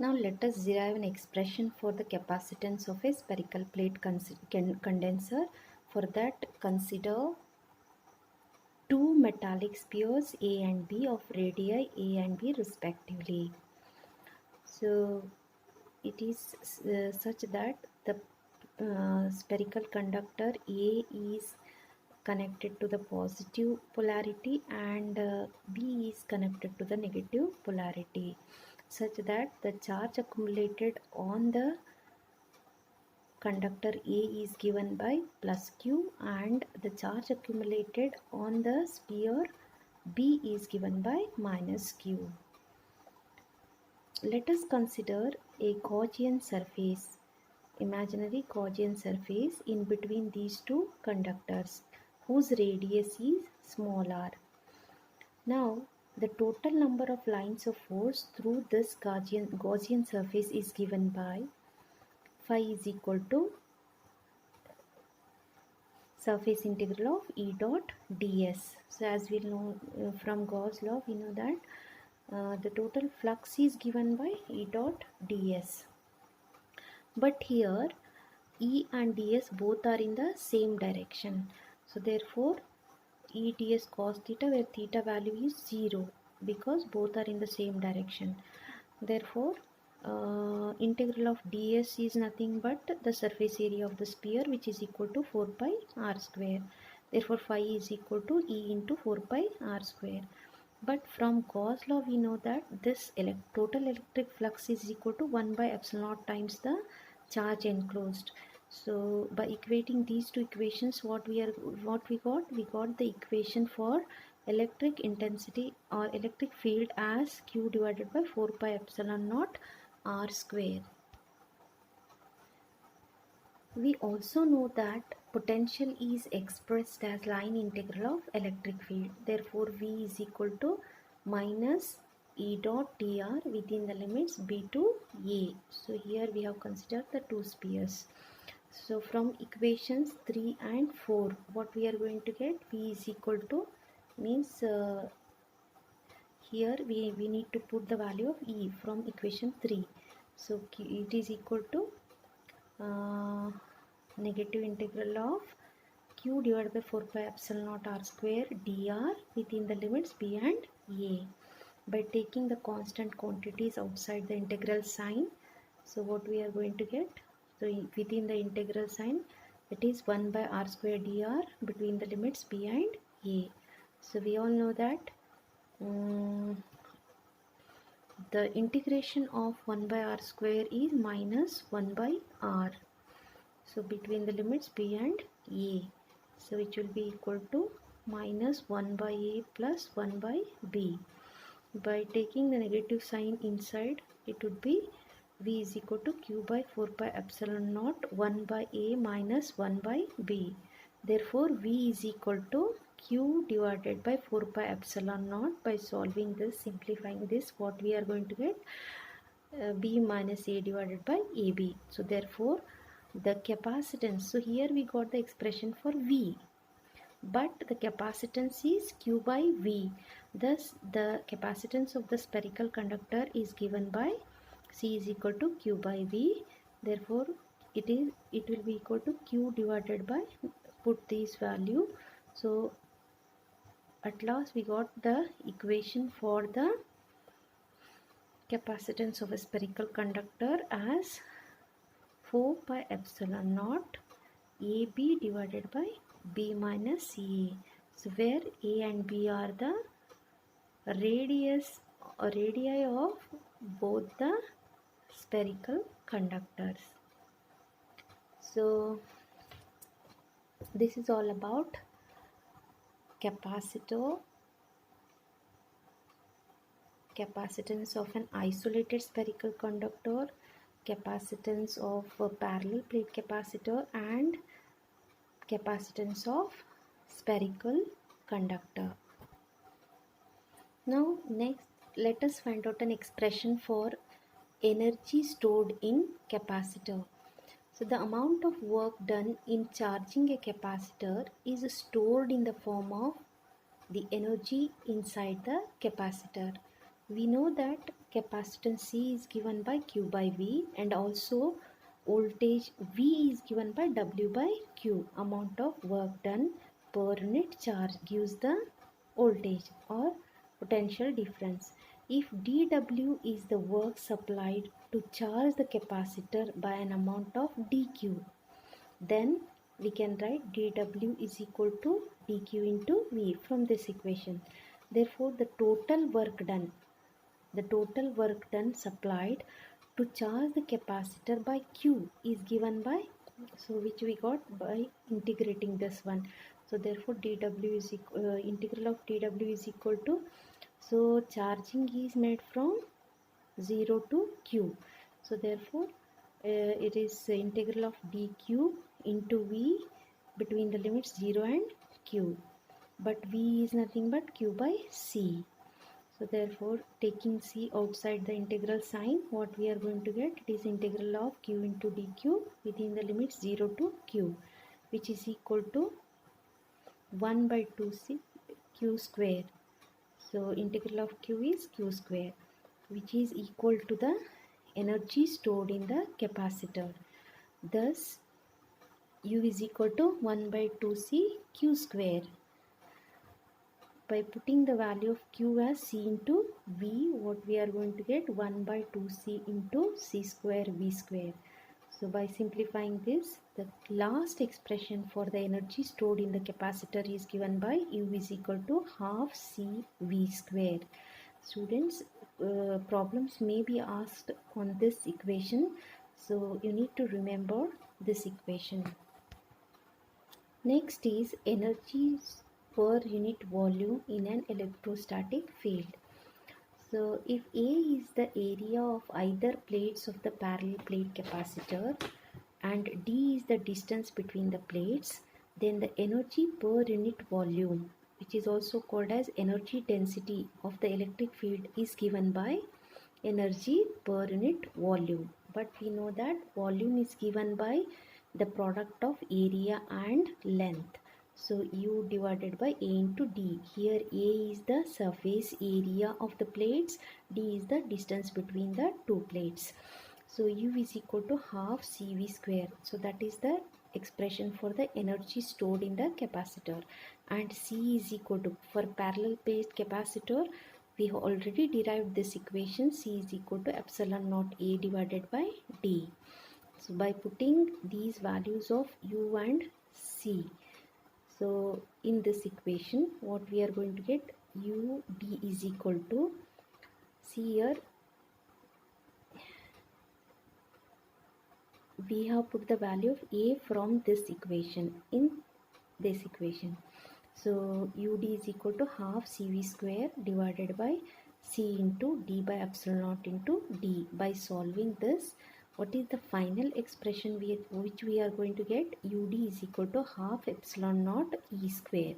Now let us derive an expression for the capacitance of a spherical plate condenser. For that, consider two metallic spheres A and B of radii A and B respectively. So it is such that the spherical conductor A is connected to the positive polarity and B is connected to the negative polarity, such that the charge accumulated on the conductor A is given by plus Q and the charge accumulated on the sphere B is given by minus Q. Let us consider a Gaussian surface, imaginary Gaussian surface in between these two conductors whose radius is small r. Now, the total number of lines of force through this Gaussian surface is given by phi is equal to surface integral of E dot ds. So as we know from Gauss law, we know that the total flux is given by E dot ds. But here E and ds both are in the same direction. So therefore E ds cos theta, where theta value is 0 because both are in the same direction. Therefore integral of ds is nothing but the surface area of the sphere, which is equal to 4 pi r square. Therefore phi is equal to E into 4 pi r square. But from Gauss law we know that this total electric flux is equal to 1 by epsilon naught times the charge enclosed. So by equating these two equations, what we got? We got the equation for electric intensity or electric field as Q divided by 4 pi epsilon naught r square. We also know that potential is expressed as line integral of electric field. Therefore V is equal to minus E dot dr within the limits B to A. So here we have considered the two spheres. So from equations 3 and 4, what we are going to get? V is equal to, means here we need to put the value of E from equation 3. So it is equal to negative integral of Q divided by 4 pi epsilon naught r square dr within the limits B and A. By taking the constant quantities outside the integral sign, so what we are going to get? So within the integral sign, it is 1 by r square dr between the limits B and A. So we all know that the integration of 1 by r square is minus 1 by r. So between the limits B and A, so it will be equal to minus 1 by A plus 1 by B. By taking the negative sign inside, it would be V is equal to Q by 4 pi epsilon naught 1 by A minus 1 by B. Therefore V is equal to Q divided by 4 pi epsilon naught. By solving this, simplifying this, what we are going to get? B minus A divided by AB. So therefore the capacitance, so here we got the expression for V, but the capacitance is Q by V. Thus the capacitance of the spherical conductor is given by C is equal to Q by V. Therefore it will be equal to Q divided by, put this value. So at last we got the equation for the capacitance of a spherical conductor as 4 pi epsilon naught AB divided by B minus A. So where A and B are the radii of both the spherical conductors. So this is all about capacitance of an isolated spherical conductor, capacitance of a parallel plate capacitor, and capacitance of spherical conductor. Now next, let us find out an expression for energy stored in capacitor. So the amount of work done in charging a capacitor is stored in the form of the energy inside the capacitor. We know that capacitance C is given by Q by V, and also voltage V is given by W by Q. Amount of work done per unit charge gives the voltage or potential difference. If dW is the work supplied to charge the capacitor by an amount of dQ, then we can write dW is equal to dQ into V from this equation. Therefore, the total work done supplied to charge the capacitor by Q is given by, so which we got by integrating this one. So therefore dW is integral of dW is equal to, so charging is made from 0 to Q, so therefore it is integral of dQ into V between the limits 0 and Q, but V is nothing but Q by C. So therefore, taking C outside the integral sign, what we are going to get, it is integral of Q into dQ within the limits 0 to Q, which is equal to 1 by 2C Q square. So integral of Q is Q square, which is equal to the energy stored in the capacitor. Thus, U is equal to 1 by 2C Q square. By putting the value of Q as C into V, what we are going to get, 1 by 2C into C square V square. So by simplifying this, the last expression for the energy stored in the capacitor is given by U is equal to half C V square. Students, problems may be asked on this equation, so you need to remember this equation. Next is energy per unit volume in an electrostatic field. So if A is the area of either plates of the parallel plate capacitor and D is the distance between the plates, then the energy per unit volume, which is also called as energy density of the electric field, is given by energy per unit volume. But we know that volume is given by the product of area and length. So U divided by A into D. Here A is the surface area of the plates, D is the distance between the two plates. So U is equal to half CV square. So that is the expression for the energy stored in the capacitor. And C is equal to, for parallel plate capacitor, we have already derived this equation. C is equal to epsilon naught A divided by D. So by putting these values of U and C, so in this equation, what we are going to get, U D is equal to, see here, we have put the value of A from this equation in this equation. So UD is equal to half CV square divided by C into D by epsilon naught into D. By solving this, what is the final expression which we are going to get? UD is equal to half epsilon naught E square,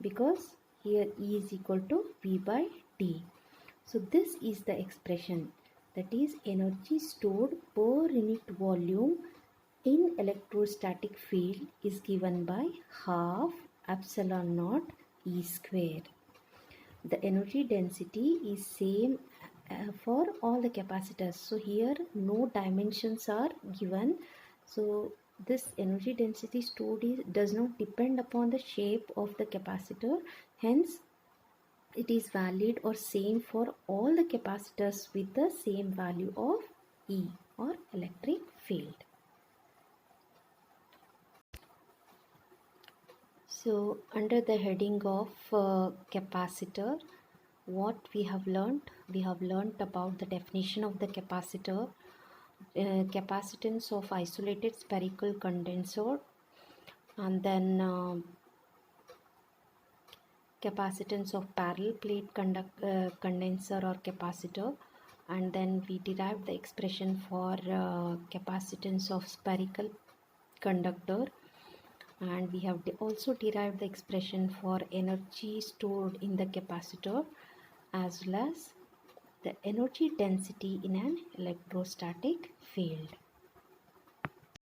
because here E is equal to V by D. So this is the expression, that is energy stored per unit volume in electrostatic field is given by half epsilon naught E square. The energy density is same for all the capacitors. So here no dimensions are given. So this energy density stored does not depend upon the shape of the capacitor. Hence, it is valid or same for all the capacitors with the same value of E or electric field. So under the heading of capacitor, what we have learnt? We have learnt about the definition of the capacitor, capacitance of isolated spherical condenser, and then capacitance of parallel plate condenser or capacitor, and then we derived the expression for capacitance of spherical conductor, and we have also derived the expression for energy stored in the capacitor as well as the energy density in an electrostatic field.